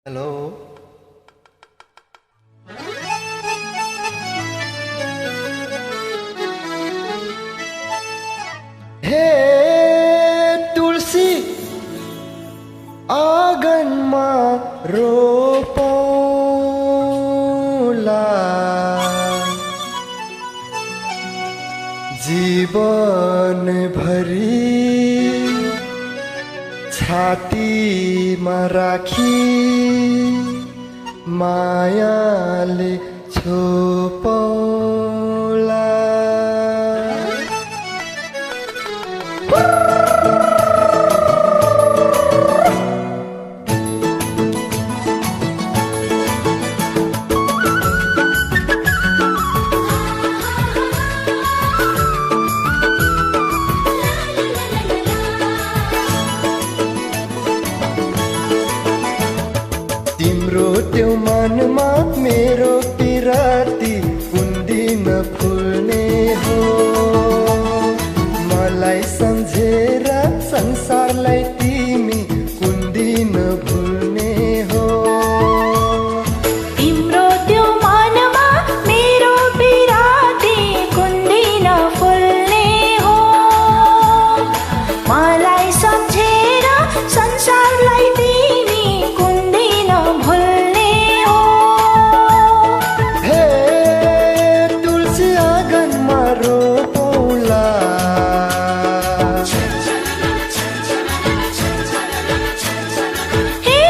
Hello. हे तुलसी आँगनमा रोपौला, जीवन भरी छातीमा राखी मायाले छोपौला। तिम्रो त्यो मनमा मेरो पिराती कुन दिन फुल्ने हो, मलाई सम्झेर संसारलाई तिमी कुन दिन भुल्ने हो। तिम्रो त्यो मनमा मेरो पिराती कुन दिन फुल्ने हो, मलाई सम्झेर संसारलाई तिमी कुन दिन भुल्ने हो। हे तुलसी आँगनमा रोपौला, हे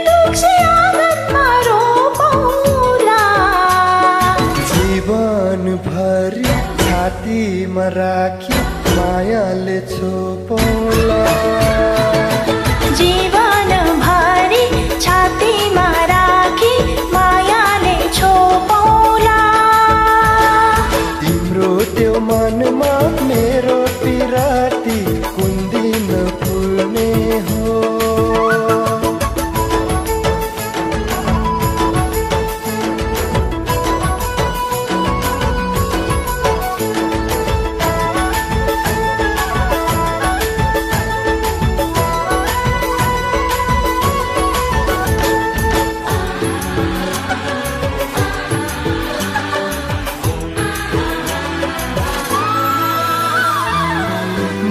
तुलसी आँगनमा रोपौला, जीवन भरि छातीमा राखी मायाले छोपौला। जीवन भरि छातीमा राखी मायाले छोपौला। तिम्रो त्यो मनमा मेरो पिराती कुन दिन फुल्ने हो।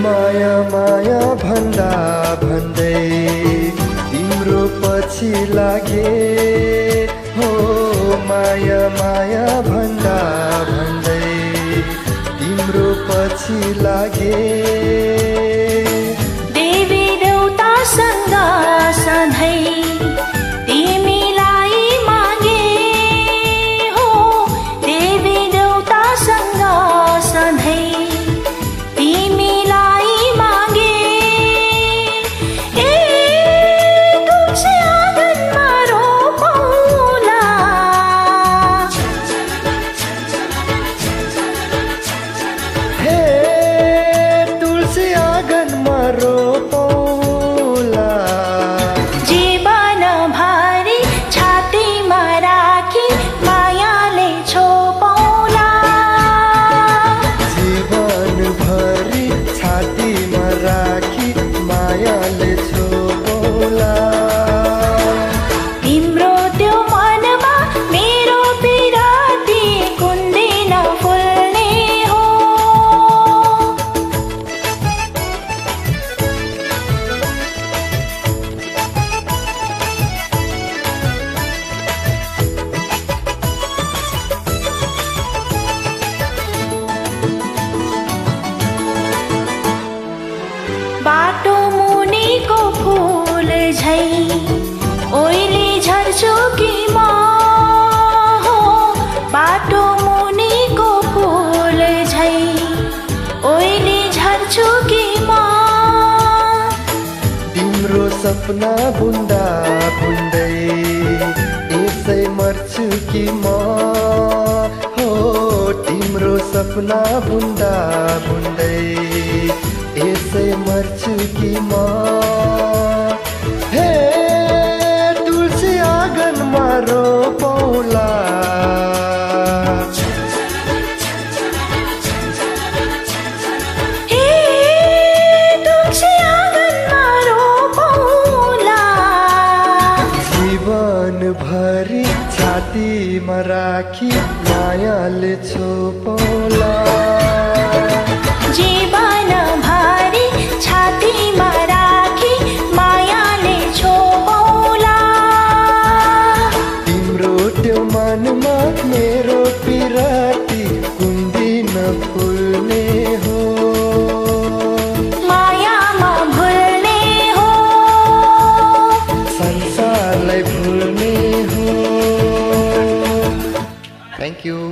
माया माया भन्दा भन्दै तिम्रो पछि लागे हो, माया माया भन्दा भन्दै तिम्रो पछि लागे। देवी देउतासँग सधैँ तिमीलाई मागे हो, देवी देउतासँग सधैँ तिमीलाई मागे। ए तुलसी आँगनमा रोपौला, हे तुलसी आँगनमा रोपौला, जीवन भरि छातीमा राखी मायाले छोपौला। जीवन भरि छातीमा राखी मायाले छोपौला। तिम्रो त्यो मनमा मेरो पिराती कुन दिन फुल्ने हो। बाटो मुनिको फुल झै ओइली झर्छु कि म हो, बाटो मुनिको फुल झै ओइली झर्छु कि म। तिम्रो सपना बुन्दा बुन्दै यसै मर्छु कि म हो, तिम्रो सपना बुन्दा बुन्दै यसै मर्छु कि म। हे तुलसी आँगनमा रोपौला, हे तुलसी आँगनमा रोपौला, राखी मायाले छोपौला